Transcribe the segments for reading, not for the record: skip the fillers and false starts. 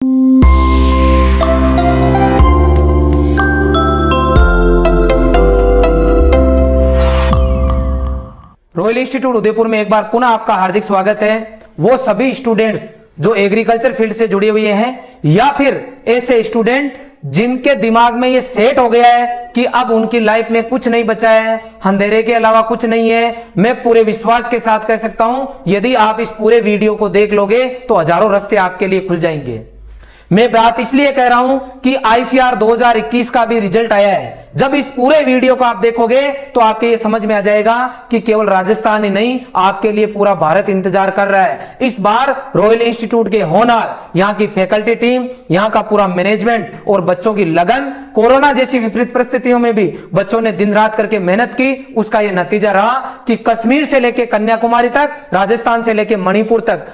Royal institute Udaipur में एक बार पुनः आपका हार्दिक स्वागत है। वो सभी स्टूडेंट्स जो एग्रीकल्चर फील्ड से जुड़े हुए हैं या फिर ऐसे स्टूडेंट जिनके दिमाग में ये सेट हो गया है कि अब उनकी लाइफ में कुछ नहीं बचा है, अंधेरे के अलावा कुछ नहीं है, मैं पूरे विश्वास के साथ कह सकता हूं यदि आप इस पूरे वीडियो को देख लोगे तो हजारों रास्ते आपके लिए खुल जाएंगे। मैं बात इसलिए कह रहा हूं कि आईसीआर 2021 का भी रिजल्ट आया है। जब इस पूरे वीडियो को आप देखोगे तो आपके ये समझ में आ जाएगा कि केवल राजस्थान ही नहीं, आपके लिए पूरा भारत इंतजार कर रहा है। इस बार रॉयल इंस्टीट्यूट के होनहार, यहाँ की फैकल्टी टीम, यहाँ का पूरा मैनेजमेंट और बच्चों की लगन, कोरोना जैसी विपरीत परिस्थितियों में भी बच्चों ने दिन रात करके मेहनत की, उसका यह नतीजा रहा कि कश्मीर से लेकर कन्याकुमारी तक, राजस्थान से लेकर मणिपुर तक,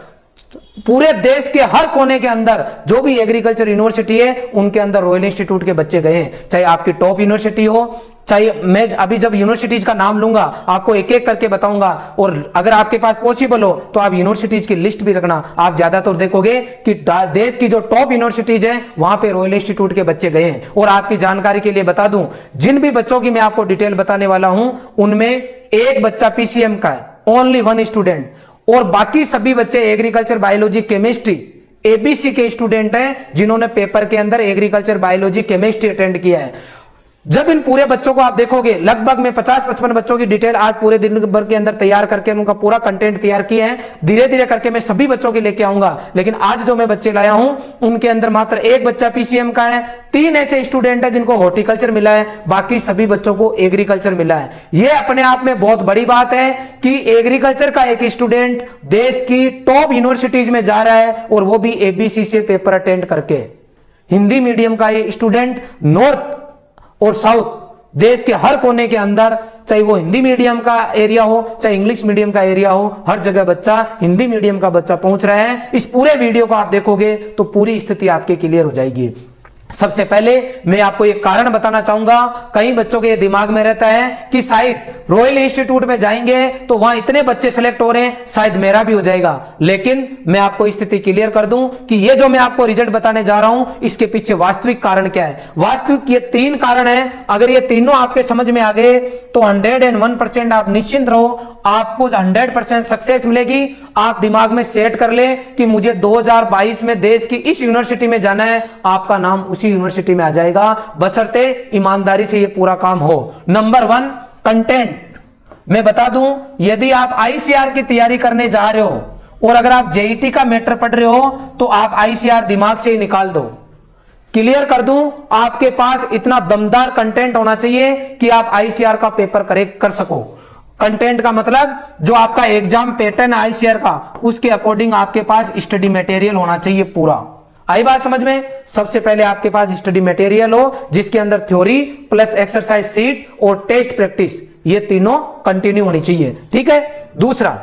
पूरे देश के हर कोने के अंदर जो भी एग्रीकल्चर यूनिवर्सिटी है उनके अंदर रॉयल इंस्टीट्यूट के बच्चे गए हैं। चाहे आपकी टॉप यूनिवर्सिटी हो, चाहे मैं अभी जब यूनिवर्सिटीज का नाम लूंगा आपको एक एक करके बताऊंगा, और अगर आपके पास पॉसिबल हो तो आप यूनिवर्सिटीज की लिस्ट भी रखना। आप ज्यादातर देखोगे कि देश की जो टॉप यूनिवर्सिटीज है वहां पे रॉयल इंस्टीट्यूट के बच्चे गए हैं। और आपकी जानकारी के लिए बता दूं, जिन भी बच्चों की मैं आपको डिटेल बताने वाला हूं उनमें एक बच्चा पीसीएम का है, ओनली वन स्टूडेंट, और बाकी सभी बच्चे एग्रीकल्चर, बायोलॉजी, केमिस्ट्री, एबीसी के स्टूडेंट हैं जिन्होंने पेपर के अंदर एग्रीकल्चर, बायोलॉजी, केमिस्ट्री अटेंड किया है। जब इन पूरे बच्चों को आप देखोगे, लगभग मैं 50-55 बच्चों की डिटेल आज पूरे दिन भर के अंदर तैयार करके उनका पूरा कंटेंट तैयार किया है। धीरे धीरे करके मैं सभी बच्चों के लेके आऊंगा, लेकिन आज जो मैं बच्चे लाया हूं उनके अंदर मात्र एक बच्चा पीसीएम का है, 3 ऐसे स्टूडेंट है जिनको हॉर्टिकल्चर मिला है, बाकी सभी बच्चों को एग्रीकल्चर मिला है। यह अपने आप में बहुत बड़ी बात है कि एग्रीकल्चर का एक स्टूडेंट देश की टॉप यूनिवर्सिटीज में जा रहा है, और वो भी एबीसी से पेपर अटेंड करके। हिंदी मीडियम का ये स्टूडेंट नॉर्थ और साउथ, देश के हर कोने के अंदर, चाहे वो हिंदी मीडियम का एरिया हो चाहे इंग्लिश मीडियम का एरिया हो, हर जगह बच्चा, हिंदी मीडियम का बच्चा पहुंच रहा है। इस पूरे वीडियो को आप देखोगे तो पूरी स्थिति आपके क्लियर हो जाएगी। सबसे पहले मैं आपको एक कारण बताना चाहूंगा। कई बच्चों के दिमाग में रहता है कि शायद रॉयल इंस्टीट्यूट में जाएंगे तो वहां इतने बच्चे सेलेक्ट हो रहे हैं, शायद मेरा भी हो जाएगा। लेकिन मैं आपको स्थिति क्लियर कर दूं कि ये जो मैं आपको रिजल्ट बताने जा रहा हूं इसके पीछे वास्तविक कारण क्या है। वास्तविक ये 3 कारण है। अगर ये तीनों आपके समझ में आ गए तो 101% आप निश्चिंत रहो, आपको 100% सक्सेस मिलेगी। आप दिमाग में सेट कर ले कि मुझे 2022 में देश की इस यूनिवर्सिटी में जाना है, आपका नाम उसी यूनिवर्सिटी में आ जाएगा, बशर्ते ईमानदारी से ये पूरा काम हो। Number 1, content. मैं बता दूं, यदि आप आईसीआर की तैयारी करने जा रहे हो और अगर आप जेईटी का मैटर पढ़ रहे हो तो आप आईसीआर दिमाग से ही निकाल दो। क्लियर कर दूं, आपके पास इतना दमदार कंटेंट होना चाहिए कि आप आईसीआर का पेपर करेक्ट कर सको। कंटेंट का मतलब जो आपका एग्जाम पैटर्न है आईसीआर का, उसके अकॉर्डिंग आपके पास स्टडी मटेरियल होना चाहिए पूरा। आई बात समझ में? सबसे पहले आपके पास स्टडी मटेरियल हो जिसके अंदर थ्योरी प्लस एक्सरसाइज सीट और टेस्ट प्रैक्टिस, ये तीनों कंटिन्यू होनी चाहिए। ठीक है। दूसरा,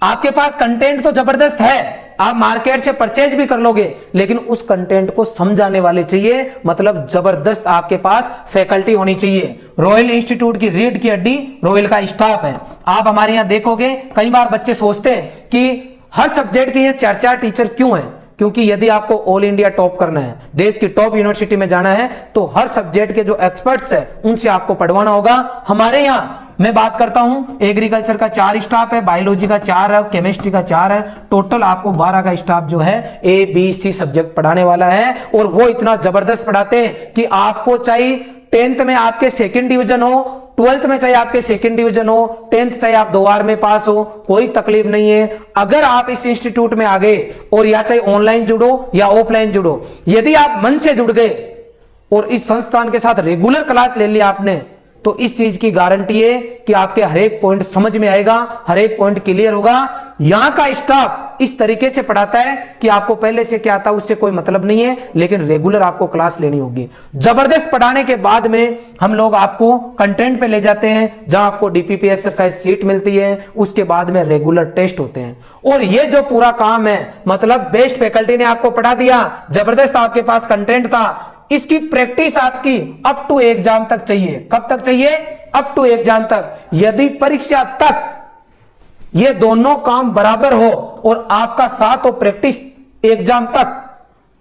आपके पास कंटेंट तो जबरदस्त है, आप मार्केट से परचेज भी कर लोगे, लेकिन उस कंटेंट को समझाने वाले चाहिए, मतलब जबरदस्त आपके पास फैकल्टी होनी चाहिए। रॉयल इंस्टीट्यूट की रीढ़ की हड्डी रॉयल का स्टाफ है। आप हमारे यहां देखोगे कई बार बच्चे सोचते हैं कि हर सब्जेक्ट के 4-4 टीचर क्यों हैं, क्योंकि यदि आपको ऑल इंडिया टॉप करना है, देश की टॉप यूनिवर्सिटी में जाना है, तो हर सब्जेक्ट के जो एक्सपर्ट्स हैं उनसे आपको पढ़वाना होगा। हमारे यहां मैं बात करता हूं, एग्रीकल्चर का 4 स्टाफ है, बायोलॉजी का 4 है, केमिस्ट्री का 4 है, टोटल आपको 12 का स्टाफ जो है ABC सब्जेक्ट पढ़ाने वाला है। और वो इतना जबरदस्त पढ़ाते हैं कि आपको चाहे 10th में आपके 2nd डिवीजन हो, 12th में चाहे आपके 2nd डिवीजन हो, 10th चाहे आप 2 बार में पास हो, कोई तकलीफ नहीं है। अगर आप इस इंस्टीट्यूट में आ गए और या चाहे ऑनलाइन जुड़ो या ऑफलाइन जुड़ो, यदि आप मन से जुड़ गए और इस संस्थान के साथ रेगुलर क्लास ले लिया आपने, तो इस चीज की गारंटी है कि आपके हर एक पॉइंट समझ में आएगा, हर एक पॉइंट क्लियर होगा। यहां का स्टाफ इस तरीके से पढ़ाता है कि आपको पहले से क्या आता है उससे कोई मतलब नहीं है, लेकिन रेगुलर आपको क्लास लेनी होगी। जबरदस्त पढ़ाने के बाद में हम लोग आपको कंटेंट पे ले जाते हैं, जहां आपको डीपीपी एक्सरसाइज सीट मिलती है, उसके बाद में रेगुलर टेस्ट होते हैं। और ये जो पूरा काम है, मतलब बेस्ट फैकल्टी ने आपको पढ़ा दिया, जबरदस्त आपके पास कंटेंट था, इसकी प्रैक्टिस आपकी अप टू एग्जाम तक चाहिए। कब तक चाहिए? अप टू एग्जाम तक। यदि परीक्षा तक ये दोनों काम बराबर हो और आपका साथ हो प्रैक्टिस एग्जाम तक,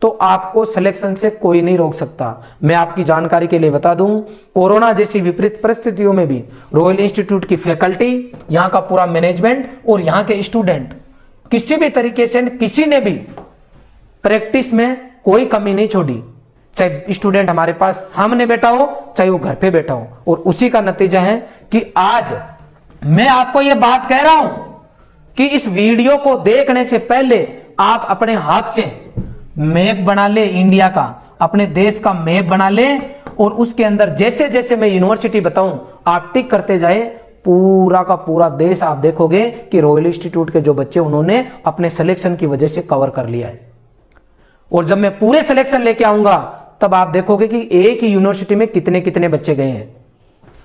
तो आपको सिलेक्शन से कोई नहीं रोक सकता। मैं आपकी जानकारी के लिए बता दूं, कोरोना जैसी विपरीत परिस्थितियों में भी रॉयल इंस्टीट्यूट की फैकल्टी, यहाँ का पूरा मैनेजमेंट और यहाँ के स्टूडेंट किसी भी तरीके से किसी ने भी प्रैक्टिस में कोई कमी नहीं छोड़ी। चाहे स्टूडेंट हमारे पास सामने बैठा हो, चाहे वो घर पे बैठा हो, और उसी का नतीजा है कि आज मैं आपको ये बात कह रहा हूं कि इस वीडियो को देखने से पहले आप अपने हाथ से मैप बना ले, इंडिया का, अपने देश का मैप बना ले, और उसके अंदर जैसे जैसे मैं यूनिवर्सिटी बताऊं आप टिक करते जाए, पूरा का पूरा देश आप देखोगे कि रॉयल इंस्टीट्यूट के जो बच्चे उन्होंने अपने सिलेक्शन की वजह से कवर कर लिया है। और जब मैं पूरे सिलेक्शन लेके आऊंगा तब आप देखोगे कि एक ही यूनिवर्सिटी में कितने कितने बच्चे गए हैं।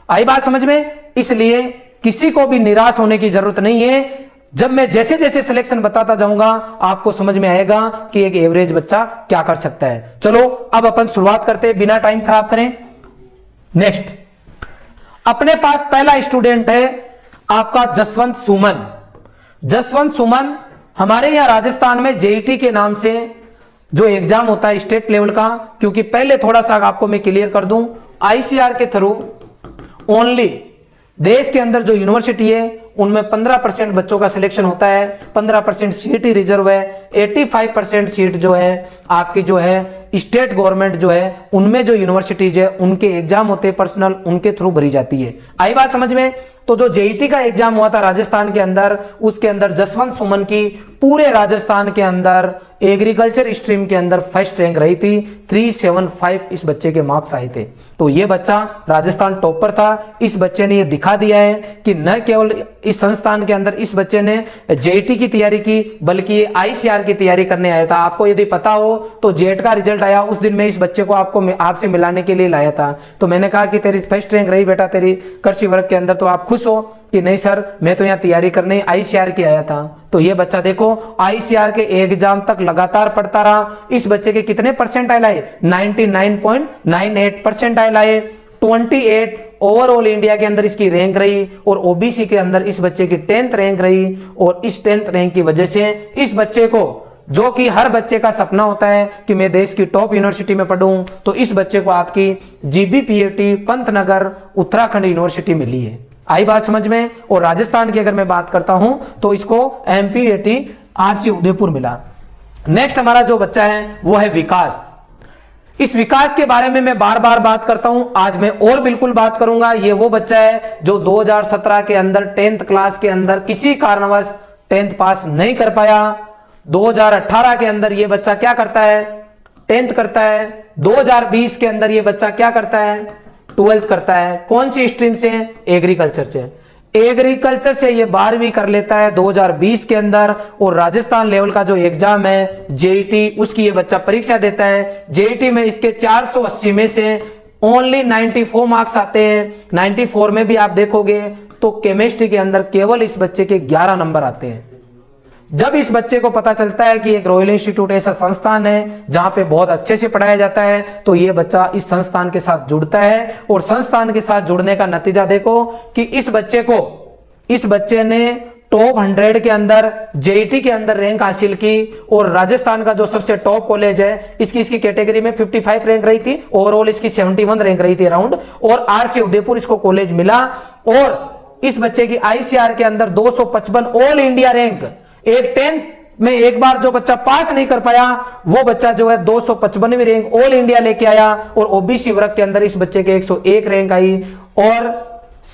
आई बात समझ में? इसलिए किसी को भी निराश होने की जरूरत नहीं है। जब मैं जैसे जैसे सिलेक्शन बताता जाऊंगा आपको समझ में आएगा कि एक एवरेज बच्चा क्या कर सकता है। चलो अब अपन शुरुआत करते हैं बिना टाइम खराब करें। नेक्स्ट, अपने पास पहला स्टूडेंट है आपका जसवंत सुमन। जसवंत सुमन हमारे यहां राजस्थान में जेईटी के नाम से जो एग्जाम होता है स्टेट लेवल का, क्योंकि पहले थोड़ा सा आपको मैं क्लियर कर दूं, आईसीआर के थ्रू ओनली देश के अंदर जो यूनिवर्सिटी है उनमें 15% बच्चों का सिलेक्शन होता है, 15% सीट ही रिजर्व है, 85% सीट जो है आपकी जो है स्टेट गवर्नमेंट जो है उनमें जो यूनिवर्सिटीज है उनके एग्जाम होते हैं पर्सनल, उनके थ्रू भरी जाती है। आई बात समझ में? तो जो जेईटी का एग्जाम हुआ था राजस्थान के अंदर, उसके अंदर जसवंत सुमन की पूरे राजस्थान के अंदर एग्रीकल्चर स्ट्रीम के अंदर फर्स्ट रैंक रही थी। 375 इस बच्चे के मार्क्स आए थे। तो ये बच्चा राजस्थान टॉपर था। इस बच्चे ने ये दिखा दिया है कि न केवल इस संस्थान के अंदर इस बच्चे ने जेईटी की तैयारी की, बल्कि आईसीआर की तैयारी करने आया था। आपको यदि पता हो तो जेट का रिजल्ट आया उस दिन मैं इस बच्चे को आपसे मिलाने के लिए लाया था। तो मैंने कहा कि तेरी फर्स्ट रैंक रही बेटा तेरी कृषि वर्ग के अंदर, तो आप खुश हो? कि नहीं सर, मैं तो यहाँ तैयारी करने आईसीआर की आया था। तो ये बच्चा देखो आईसीआर के एग्जाम तक लगातार पढ़ता रहा। इस बच्चे के कितने परसेंटाइल आए? 99.98 परसेंटाइल आए। 28 ओवरऑल इंडिया के अंदर इसकी रैंक रही, और ओबीसी के अंदर इस बच्चे की 10th रैंक रही। और इस 10th रैंक की वजह से इस बच्चे को, जो कि हर बच्चे का सपना होता है कि मैं देश की टॉप यूनिवर्सिटी में पढ़ूं, तो इस बच्चे को आपकी जीबीपीएटी पंतनगर उत्तराखंड यूनिवर्सिटी मिली है। आई बात समझ में? और राजस्थान की अगर मैं बात करता हूं तो इसको एमपीएटी आरसी उदयपुर मिला। नेक्स्ट हमारा जो बच्चा है वो है विकास। इस विकास के बारे में मैं बार बार बात करता हूं, आज मैं और बिल्कुल बात करूंगा। ये वो बच्चा है जो 2017 के अंदर 10th क्लास के अंदर किसी कारणवश 10th पास नहीं कर पाया। 2018 के अंदर ये बच्चा क्या करता है? 10th करता है। 2020 के अंदर ये बच्चा क्या करता है? 12th करता है। कौन सी स्ट्रीम से? एग्रीकल्चर से। एग्रीकल्चर से ये 12वीं कर लेता है 2020 के अंदर। और राजस्थान लेवल का जो एग्जाम है जेईटी, उसकी ये बच्चा परीक्षा देता है। जेईटी में इसके 480 में से ओनली 94 मार्क्स आते हैं। 94 में भी आप देखोगे तो केमिस्ट्री के अंदर केवल इस बच्चे के 11 नंबर आते हैं। जब इस बच्चे को पता चलता है कि एक रॉयल इंस्टीट्यूट ऐसा संस्थान है जहां पे बहुत अच्छे से पढ़ाया जाता है, तो ये बच्चा इस संस्थान के साथ जुड़ता है। और संस्थान के साथ जुड़ने का नतीजा देखो कि इस बच्चे ने टॉप 100 के अंदर जेईटी के अंदर रैंक हासिल की। और राजस्थान का जो सबसे टॉप कॉलेज है इसकी कैटेगरी में 55 रैंक रही थी, ओवरऑल इसकी 71 रैंक रही थी अराउंड। और आरसी उदयपुर इसको कॉलेज मिला। और इस बच्चे की आईसीआर के अंदर 255 ऑल इंडिया रैंक। एक 10th में एक बार जो बच्चा पास नहीं कर पाया वो बच्चा जो है 255वीं रैंक ऑल इंडिया लेके आया। और ओबीसी वर्ग के अंदर इस बच्चे के 101 रैंक आई। और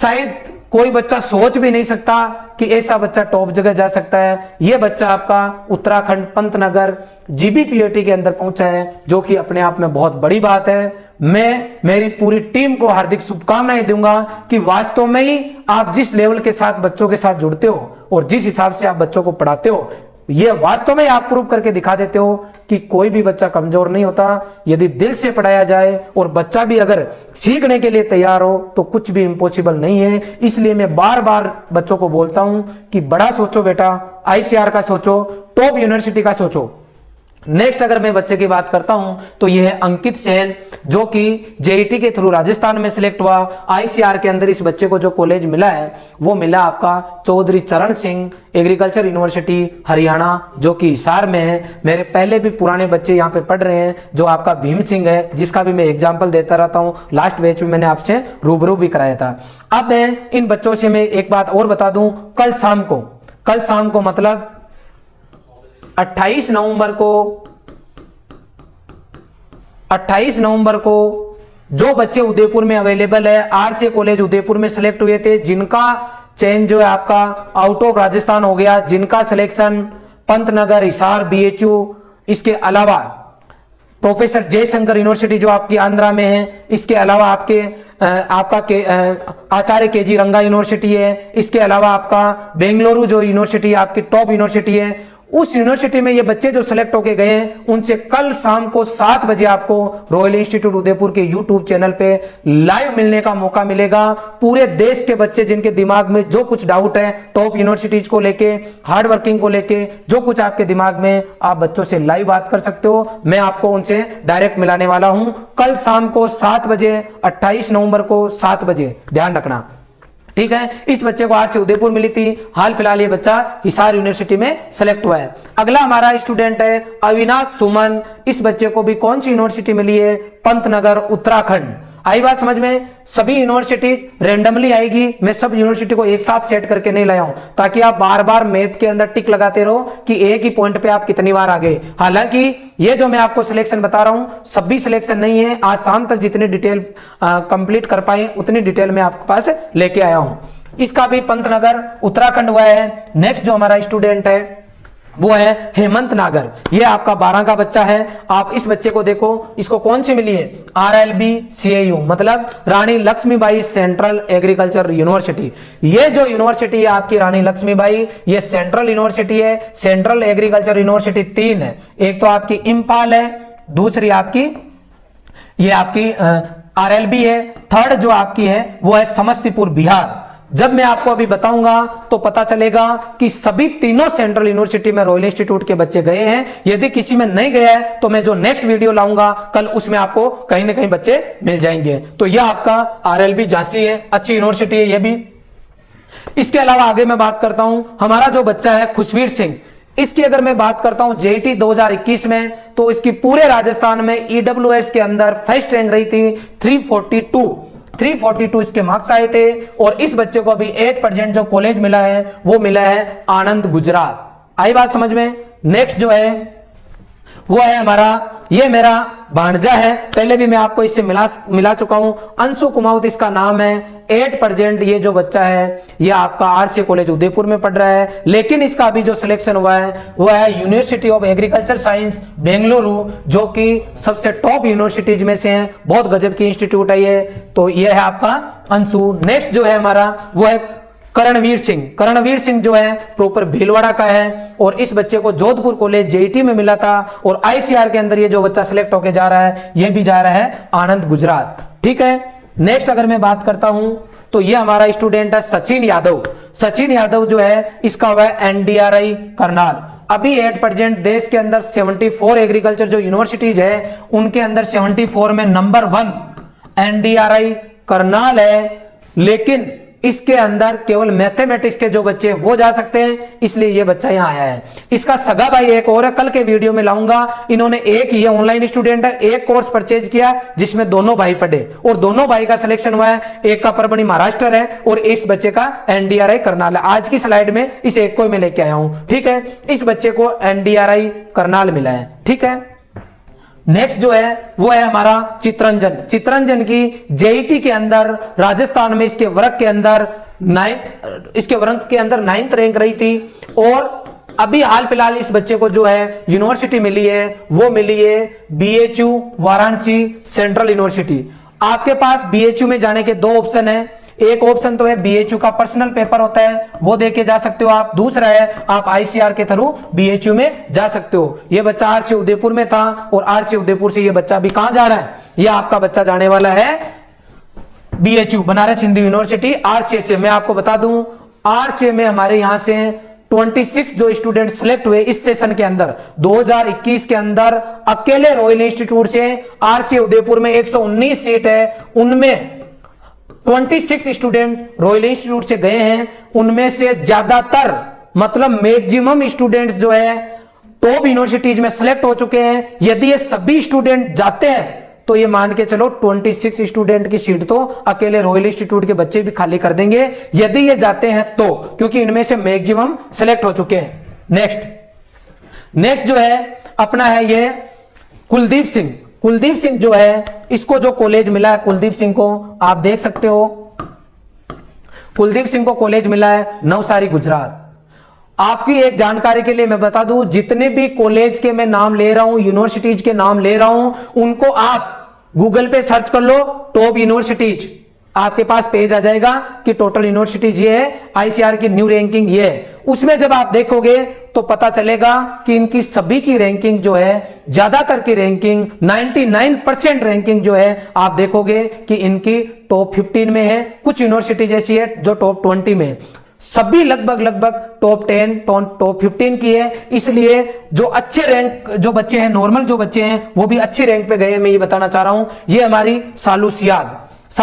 शायद कोई बच्चा सोच भी नहीं सकता कि ऐसा बच्चा टॉप जगह जा सकता है। यह बच्चा आपका उत्तराखंड पंतनगर जीबीपीएटी के अंदर पहुंचा है, जो कि अपने आप में बहुत बड़ी बात है। मैं मेरी पूरी टीम को हार्दिक शुभकामनाएं दूंगा कि वास्तव में ही आप जिस लेवल के साथ बच्चों के साथ जुड़ते हो और जिस हिसाब से आप बच्चों को पढ़ाते हो, ये वास्तव में आप प्रूव करके दिखा देते हो कि कोई भी बच्चा कमजोर नहीं होता यदि दिल से पढ़ाया जाए। और बच्चा भी अगर सीखने के लिए तैयार हो तो कुछ भी इम्पॉसिबल नहीं है। इसलिए मैं बार बार बच्चों को बोलता हूं कि बड़ा सोचो बेटा, आईसीआर का सोचो, टॉप यूनिवर्सिटी का सोचो। नेक्स्ट अगर मैं बच्चे की बात करता हूं तो यह है अंकित सेन, जो कि जेईटी के थ्रू राजस्थान में सिलेक्ट हुआ। आईसीआर के अंदर इस बच्चे को जो कॉलेज मिला है वो मिला आपका चौधरी चरण सिंह एग्रीकल्चर यूनिवर्सिटी हरियाणा, जो कि हिसार में है। मेरे पहले भी पुराने बच्चे यहाँ पे पढ़ रहे हैं, जो आपका भीम सिंह है, जिसका भी मैं एग्जाम्पल देता रहता हूँ। लास्ट बैच में मैंने आपसे रूबरू भी कराया था। अब मैं इन बच्चों से मैं एक बात और बता दूं, कल शाम को मतलब 28 नवंबर को जो बच्चे उदयपुर में अवेलेबल है, आरसीए कॉलेज उदयपुर में सिलेक्ट हुए थे, जिनका चयन जो है आपका आउट ऑफ राजस्थान हो गया, जिनका सिलेक्शन पंतनगर, हिसार, बीएचयू, इसके अलावा प्रोफेसर जयशंकर यूनिवर्सिटी जो आपकी आंध्रा में है, इसके अलावा आचार्य केजी रंगा यूनिवर्सिटी है, इसके अलावा आपका बेंगलुरु जो यूनिवर्सिटी आपकी टॉप यूनिवर्सिटी है, उस यूनिवर्सिटी में ये बच्चे जो सिलेक्ट होके गए हैं, उनसे कल शाम को 7 बजे आपको रॉयल इंस्टीट्यूट उदयपुर के यूट्यूब चैनल पे लाइव मिलने का मौका मिलेगा। पूरे देश के बच्चे जिनके दिमाग में जो कुछ डाउट है टॉप यूनिवर्सिटीज को लेके, हार्ड वर्किंग को लेके, जो कुछ आपके दिमाग में, आप बच्चों से लाइव बात कर सकते हो। मैं आपको उनसे डायरेक्ट मिलाने वाला हूं कल शाम को 7 बजे, 28 नवंबर को 7 बजे, ध्यान रखना, ठीक है। इस बच्चे को आरसीए उदयपुर मिली थी, हाल फिलहाल ये बच्चा हिसार यूनिवर्सिटी में सिलेक्ट हुआ है। अगला हमारा स्टूडेंट है अविनाश सुमन। इस बच्चे को भी कौन सी यूनिवर्सिटी मिली है? पंतनगर, उत्तराखंड। आई बात समझ में? सभी यूनिवर्सिटीज रेंडमली आएगी, मैं सब यूनिवर्सिटी को एक साथ सेट करके नहीं लाया हूं ताकि आप बार बार मैप के अंदर टिक लगाते रहो कि एक ही पॉइंट पे आप कितनी बार आ गए। हालांकि ये जो मैं आपको सिलेक्शन बता रहा हूं सभी सिलेक्शन नहीं है, आज शाम तक जितनी डिटेल कंप्लीट कर पाए उतनी डिटेल मैं आपके पास लेके आया हूं। इसका भी पंतनगर उत्तराखंड हुआ है। नेक्स्ट जो हमारा स्टूडेंट है वो है हेमंत नागर, ये आपका 12 का बच्चा है। आप इस बच्चे को देखो, इसको कौन सी मिली है? RLB CAU, मतलब रानी लक्ष्मीबाई सेंट्रल एग्रीकल्चर यूनिवर्सिटी। ये जो यूनिवर्सिटी है आपकी रानी लक्ष्मीबाई, ये सेंट्रल यूनिवर्सिटी है। सेंट्रल एग्रीकल्चर यूनिवर्सिटी 3 है, एक तो आपकी इंफाल है, दूसरी आपकी ये आपकी RLB है, थर्ड जो आपकी है वो है समस्तीपुर बिहार। जब मैं आपको अभी बताऊंगा तो पता चलेगा कि सभी तीनों सेंट्रल यूनिवर्सिटी में रॉयल इंस्टीट्यूट के बच्चे गए हैं। यदि किसी में नहीं गया है तो मैं जो नेक्स्ट वीडियो लाऊंगा कल, उसमें आपको कहीं ना कहीं बच्चे मिल जाएंगे। तो यह आपका RLB झांसी है, अच्छी यूनिवर्सिटी है ये भी। इसके अलावा आगे मैं बात करता हूं, हमारा जो बच्चा है खुशवीर सिंह, इसकी अगर मैं बात करता हूं जेईटी 2021 में, तो इसकी पूरे राजस्थान में EWS के अंदर फर्स्ट रैंक रही थी। 342 इसके मार्क्स आए थे। और इस बच्चे को अभी 8% जो कॉलेज मिला है वो मिला है आनंद गुजरात। आई बात समझ में? नेक्स्ट जो है वो है हमारा, ये मेरा भांजा है, पहले भी मैं आपको इससे मिला चुका हूं, अंशु कुमाऊत इसका नाम है। 8% ये जो बच्चा है ये आपका आरसीए कॉलेज उदयपुर में पढ़ रहा है, लेकिन इसका अभी जो सिलेक्शन हुआ है वो है university of agriculture science Bengaluru, जो कि सबसे टॉप यूनिवर्सिटीज में से है, बहुत गजब की इंस्टीट्यूट है ये। तो ये है आपका अंशु। नेक्स्ट जो है हमारा वो है करणवीर सिंह जो है प्रॉपर भीलवाड़ा का है, और इस बच्चे को जोधपुर कॉलेज जेईटी में मिला था। और आईसीआर के अंदर ये जो बच्चा सिलेक्ट होके जा रहा है ये भी जा रहा है आनंद गुजरात, ठीक है। नेक्स्ट अगर मैं बात करता हूं तो ये हमारा स्टूडेंट है सचिन यादव जो है इसका हुआ है NDRI करनाल। अभी 8% देश के अंदर 74 एग्रीकल्चर जो यूनिवर्सिटीज है उनके अंदर 74 में नंबर 1 NDRI करनाल है, लेकिन इसके अंदर केवल मैथमेटिक्स के जो बच्चे वो जा सकते हैं, इसलिए ये बच्चा यहाँ आया है। इसका सगा भाई एक और है, कल के वीडियो में लाऊंगा। इन्होंने एक, ये ऑनलाइन स्टूडेंट है, एक कोर्स परचेज किया जिसमें दोनों भाई पढ़े और दोनों भाई का सिलेक्शन हुआ है। एक का परभणी महाराष्ट्र है और इस बच्चे का NDRI करनाल है। आज की स्लाइड में इस एक को मैं लेके आया हूं, ठीक है। इस बच्चे को NDRI करनाल मिला है, ठीक है। नेक्स्ट जो है वो है हमारा चित्रंजन की जेईटी के अंदर राजस्थान में इसके वर्ग के अंदर 9th रैंक रही थी। और अभी हाल फिलहाल इस बच्चे को जो है यूनिवर्सिटी मिली है वो मिली है BHU वाराणसी सेंट्रल यूनिवर्सिटी। आपके पास BHU में जाने के 2 ऑप्शन है। एक ऑप्शन तो है BHU का पर्सनल पेपर होता है वो देके जा सकते हो आप, दूसरा है आप ICR के थ्रू BHU में जा सकते हो। ये बच्चा आरसीए उदयपुर में था और आरसीए उदयपुर से ये बच्चा अभी कहां जा रहा है? ये आपका बच्चा जाने वाला है BHU Banaras Hindu university RCA से। मैं आपको बता दूं आरसीए में हमारे यहां से 26 जो स्टूडेंट सिलेक्ट हुए इस सेशन के अंदर 2021 के अंदर, अकेले रॉयल इंस्टीट्यूट से आरसी उदयपुर में 119 सीट है, उनमें 26 स्टूडेंट रॉयल इंस्टीट्यूट से गए हैं। उनमें से ज्यादातर मतलब मैक्सिमम स्टूडेंट्स जो है टॉप यूनिवर्सिटीज में सिलेक्ट हो चुके हैं। यदि ये सभी स्टूडेंट जाते हैं तो ये मान के चलो 26 स्टूडेंट की सीट तो अकेले रॉयल इंस्टीट्यूट के बच्चे भी खाली कर देंगे, यदि ये जाते हैं तो, क्योंकि इनमें से मैक्सिमम सिलेक्ट हो चुके हैं। नेक्स्ट जो है अपना है ये कुलदीप सिंह। कुलदीप सिंह जो है, इसको जो कॉलेज मिला है कुलदीप सिंह को, आप देख सकते हो, कुलदीप सिंह को कॉलेज मिला है नवसारी गुजरात। आपकी एक जानकारी के लिए मैं बता दूं, जितने भी कॉलेज के मैं नाम ले रहा हूं, यूनिवर्सिटीज के नाम ले रहा हूं, उनको आप गूगल पे सर्च कर लो, टॉप यूनिवर्सिटीज, आपके पास पेज आ जाएगा कि टोटल यूनिवर्सिटीज ये है, आईसीआर की न्यू रैंकिंग ये है। उसमें जब आप देखोगे तो पता चलेगा कि इनकी सभी की रैंकिंग जो है, ज्यादातर की रैंकिंग 99% रैंकिंग जो है, आप देखोगे कि इनकी टॉप 15 में है। कुछ यूनिवर्सिटीज ऐसी है जो टॉप 20 में, सभी लगभग टॉप 10 टॉप 15 की है। इसलिए जो अच्छे रैंक जो बच्चे हैं, नॉर्मल जो बच्चे हैं, वो भी अच्छी रैंक पे गए, मैं ये बताना चाह रहा हूं। ये हमारी सालू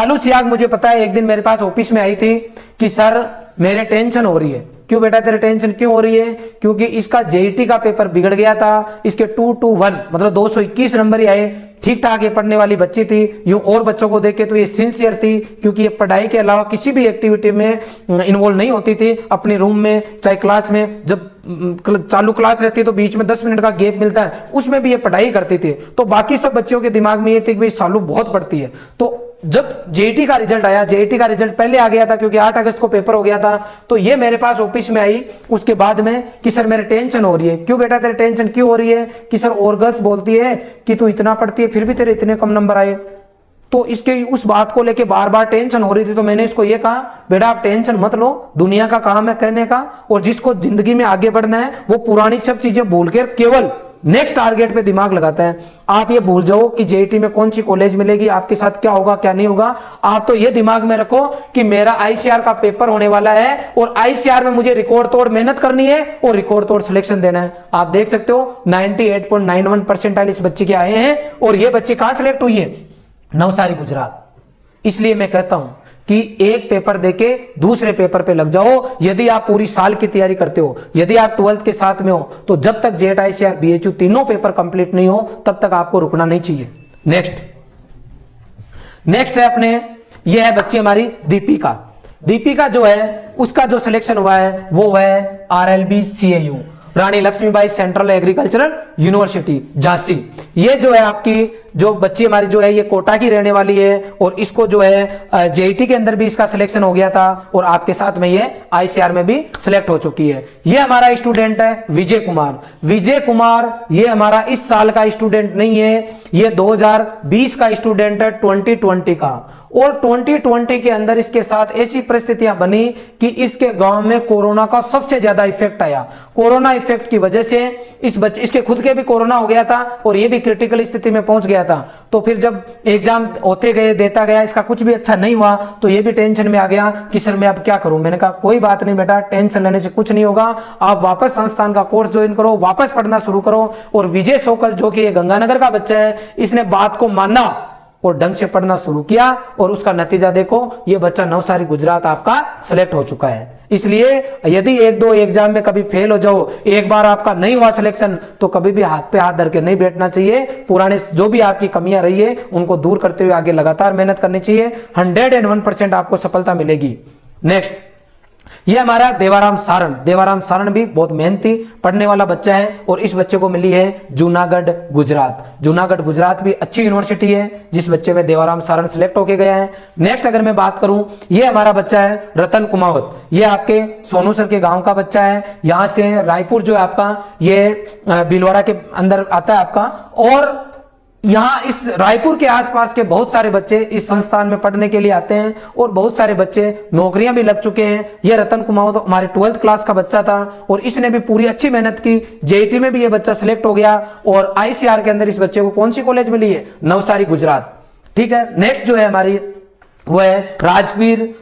सियाग मुझे पता है, एक दिन मेरे पास ऑफिस में आई थी कि सर मेरे टेंशन हो रही है। क्यों बेटा तेरे टेंशन क्यों हो रही है? क्योंकि इसका जेईटी का पेपर बिगड़ गया था, इसके 221 मतलब 221 नंबर ही आए। ठीक ठाक ये पढ़ने वाली बच्ची थी, यूं और बच्चों को देखे तो ये सिंसियर थी, क्योंकि ये पढ़ाई के अलावा किसी भी एक्टिविटी में इन्वॉल्व नहीं होती थी। अपने रूम में चाहे क्लास में, जब चालू क्लास रहती है तो बीच में 10 मिनट का गैप मिलता है, उसमें भी ये पढ़ाई करती थी। तो बाकी सब बच्चों के दिमाग में ये थी कि भाई सालू बहुत पढ़ती है। तो जब जेईटी का रिजल्ट आया, जेईटी का रिजल्ट पहले आ गया था क्योंकि 8 अगस्त को पेपर हो गया था, तो ये मेरे पास ऑफिस में आई उसके बाद में कि सर मेरे टेंशन हो रही है। क्यों बेटा तेरे टेंशन क्यों हो रही है? कि सर ऑर्गस बोलती है कि तू इतना पढ़ती है फिर भी तेरे इतने कम नंबर आए। तो इसके उस बात को लेके बार बार टेंशन हो रही थी। तो मैंने इसको ये कहा, बेटा आप टेंशन मत लो, दुनिया का काम है कहने का, और जिसको जिंदगी में आगे बढ़ना है वो पुरानी सब चीजें भूल कर केवल नेक्स्ट टारगेट पे दिमाग लगाता है। आप ये भूल जाओ कि जेईटी में कौन सी कॉलेज मिलेगी, आपके साथ क्या होगा क्या नहीं होगा। आप तो ये दिमाग में रखो कि मेरा आईसीआर का पेपर होने वाला है और आईसीआर में मुझे रिकॉर्ड तोड़ मेहनत करनी है और रिकॉर्ड तोड़ सिलेक्शन देना है। आप देख सकते हो 98.91 परसेंटाइल इस बच्चे के आए हैं, और ये बच्ची कहां सिलेक्ट हुई है? नवसारी गुजरात। इसलिए मैं कहता हूं कि एक पेपर देके दूसरे पेपर पे लग जाओ। यदि आप पूरी साल की तैयारी करते हो, यदि आप 12th के साथ में हो, तो जब तक जेट आईसीआर बीएचयू तीनों पेपर कंप्लीट नहीं हो तब तक आपको रुकना नहीं चाहिए। नेक्स्ट है अपने, ये है बच्ची हमारी दीपिका जो है उसका जो सिलेक्शन हुआ है वो है RLB CAU, Rani Laxmibai central agricultural university Jhansi. ये जो है आपकी जो बच्ची हमारी जो है ये कोटा की रहने वाली है, और इसको जो है जेईटी के अंदर भी इसका सिलेक्शन हो गया था, और आपके साथ में ये आईसीआर में भी सिलेक्ट हो चुकी है। ये हमारा स्टूडेंट है विजय कुमार। ये हमारा इस साल का स्टूडेंट नहीं है, ये 2020 का स्टूडेंट है, 2020 का। और 2020 के अंदर इसके साथ ऐसी परिस्थितियां बनी कि इसके गांव में कोरोना का सबसे ज्यादा इफेक्ट आया। कोरोना इफेक्ट की वजह से इसके खुद के भी कोरोना हो गया था और ये भी क्रिटिकल स्थिति में पहुंच गया था। तो फिर जब एग्जाम होते गए, देता गया, इसका कुछ भी अच्छा नहीं हुआ, तो ये भी टेंशन में आ गया कि सर मैं अब क्या करूं। मैंने कहा कोई बात नहीं बेटा, टेंशन लेने से कुछ नहीं होगा, आप वापस संस्थान का कोर्स ज्वाइन करो, वापस पढ़ना शुरू करो। और विजय सोकल जो कि गंगानगर का बच्चा है, इसने बात को माना और ढंग से पढ़ना शुरू किया, और उसका नतीजा देखो, ये बच्चा नवसारी गुजरात आपका सिलेक्ट हो चुका है। इसलिए यदि 1-2 एग्जाम में कभी फेल हो जाओ, एक बार आपका नहीं हुआ सिलेक्शन, तो कभी भी हाथ पे हाथ धर के नहीं बैठना चाहिए। पुराने जो भी आपकी कमियां रही है उनको दूर करते हुए आगे लगातार मेहनत करनी चाहिए। 101% आपको सफलता मिलेगी। नेक्स्ट, ये हमारा देवाराम सारण भी बहुत मेहनती पढ़ने वाला बच्चा है, और इस बच्चे को मिली है जूनागढ़ गुजरात भी अच्छी यूनिवर्सिटी है, जिस बच्चे में देवाराम सारण सिलेक्ट होके गया है। नेक्स्ट अगर मैं बात करूं, ये हमारा बच्चा है रतन कुमावत। ये आपके सोनू सर के गांव का बच्चा है, यहां से रायपुर जो है आपका, ये भीलवाड़ा के अंदर आता है आपका। और यहाँ इस रायपुर के आसपास के बहुत सारे बच्चे इस संस्थान में पढ़ने के लिए आते हैं, और बहुत सारे बच्चे नौकरियां भी लग चुके हैं। यह रतन कुमार तो हमारे 12th क्लास का बच्चा था, और इसने भी पूरी अच्छी मेहनत की। जेईटी में भी ये बच्चा सिलेक्ट हो गया, और आईसीआर के अंदर इस बच्चे को कौन सी कॉलेज मिली है? नवसारी गुजरात। ठीक है। नेक्स्ट जो है हमारी वो है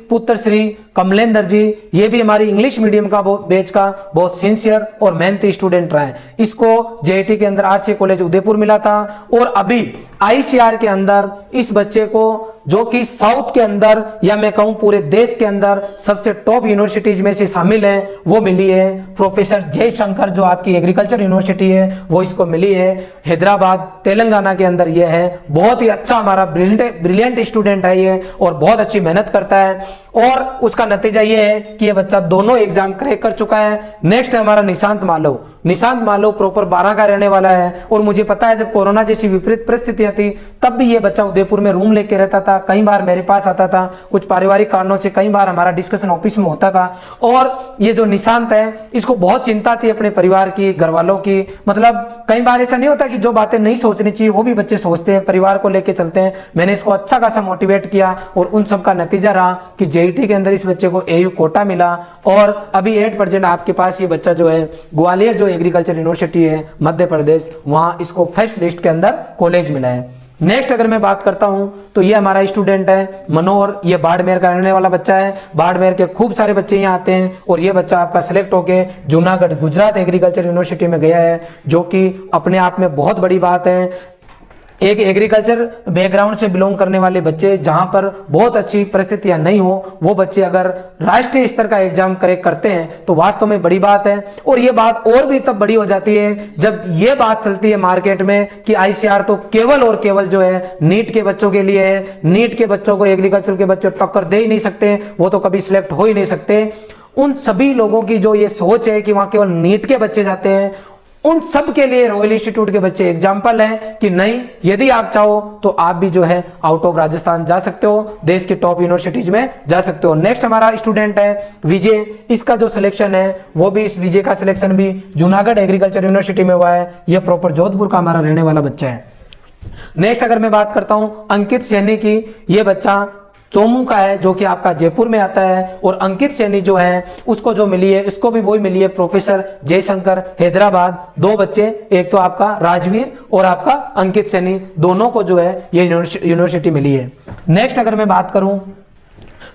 पुत्र श्री कमलेंद्र जी, ये भी हमारी इंग्लिश मीडियम का बैच का बहुत सिंसियर और मेहनती स्टूडेंट रहा है। इसको जेईटी के अंदर आरसी कॉलेज उदयपुर मिला था और अभी आईसीआर के अंदर इस बच्चे को, जो कि साउथ के अंदर या मैं कहूं पूरे देश के अंदर सबसे टॉप यूनिवर्सिटीज में से शामिल है, वो मिली है प्रोफेसर जयशंकर, जो आपकी एग्रीकल्चर यूनिवर्सिटी है वो इसको मिली है। हैदराबाद तेलंगाना के अंदर ये है। बहुत ही अच्छा हमारा ब्रिलियंट स्टूडेंट है ये और बहुत अच्छी मेहनत करता है और उसका नतीजा ये है कि ये बच्चा दोनों एग्जाम क्रैक कर चुका है। नेक्स्ट है हमारा निशांत मालव। निशांत मालव प्रॉपर 12 का रहने वाला है और मुझे पता है जब कोरोना जैसी विपरीत परिस्थितियां थी तब भी ये बच्चा उदयपुर में रूम लेके रहता था, कई बार मेरे पास आता था, कुछ पारिवारिक कारणों से कई बार हमारा डिस्कशन ऑफिस में होता था। और ये जो निशांत है इसको बहुत चिंता थी अपने परिवार की, घर वालों की। मतलब कई बार ऐसा नहीं होता कि जो बातें नहीं सोचनी चाहिए वो भी बच्चे सोचते हैं, परिवार को लेके चलते हैं। मैंने इसको अच्छा खासा मोटिवेट किया और उन सब का नतीजा रहा कि जेईटी के अंदर इस बच्चे को एयू कोटा मिला और अभी 8% आपके पास ये बच्चा जो है ग्वालियर जो एग्रीकल्चर यूनिवर्सिटी है मध्य प्रदेश, वहां इसको फर्स्ट लिस्ट के अंदर कॉलेज मिला है। नेक्स्ट अगर मैं बात करता हूं तो ये हमारा स्टूडेंट है मनोहर, ये बाड़मेर का रहने वाला बच्चा है। बाड़मेर के खूब सारे बच्चे यहाँ आते हैं और ये बच्चा आपका सिलेक्ट होके जूनागढ़ गुजरात एग्रीकल्चर यूनिवर्सिटी में गया है, जो कि अपने आप में बहुत बड़ी बात है। एक एग्रीकल्चर बैकग्राउंड से बिलोंग करने वाले बच्चे, जहां पर बहुत अच्छी परिस्थितियां नहीं हो, वो बच्चे अगर राष्ट्रीय स्तर का एग्जाम क्रैक करते हैं तो वास्तव में बड़ी बात है। और ये बात और भी तब बड़ी हो जाती है जब ये बात चलती है मार्केट में कि आईसीआर तो केवल और केवल जो है नीट के बच्चों के लिए है, नीट के बच्चों को एग्रीकल्चर के बच्चे टक्कर दे ही नहीं सकते, वो तो कभी सिलेक्ट हो ही नहीं सकते। उन सभी लोगों की जो ये सोच है कि वहां केवल नीट के बच्चे जाते हैं, उन सब के लिए रॉयल इंस्टीट्यूट के बच्चे एग्जाम्पल हैं कि नहीं, यदि आप चाहो तो आप भी जो है आउट ऑफ राजस्थान जा सकते हो, देश के टॉप यूनिवर्सिटीज में जा सकते हो। नेक्स्ट हमारा स्टूडेंट है विजय। इसका जो सिलेक्शन है वो भी, इस विजय का सिलेक्शन भी जूनागढ़ एग्रीकल्चर यूनिवर्सिटी में हुआ है। यह प्रॉपर जोधपुर का हमारा रहने वाला बच्चा है। नेक्स्ट अगर मैं बात करता हूं अंकित सैनी की, यह बच्चा चोमू का है जो कि आपका जयपुर में आता है। और अंकित सैनी जो है उसको जो मिली है, इसको भी वही मिली है प्रोफेसर जयशंकर, हैदराबाद। दो बच्चे, एक तो आपका राजवीर और आपका अंकित सैनी, दोनों को जो है ये यूनिवर्सिटी मिली है। नेक्स्ट अगर मैं बात करूं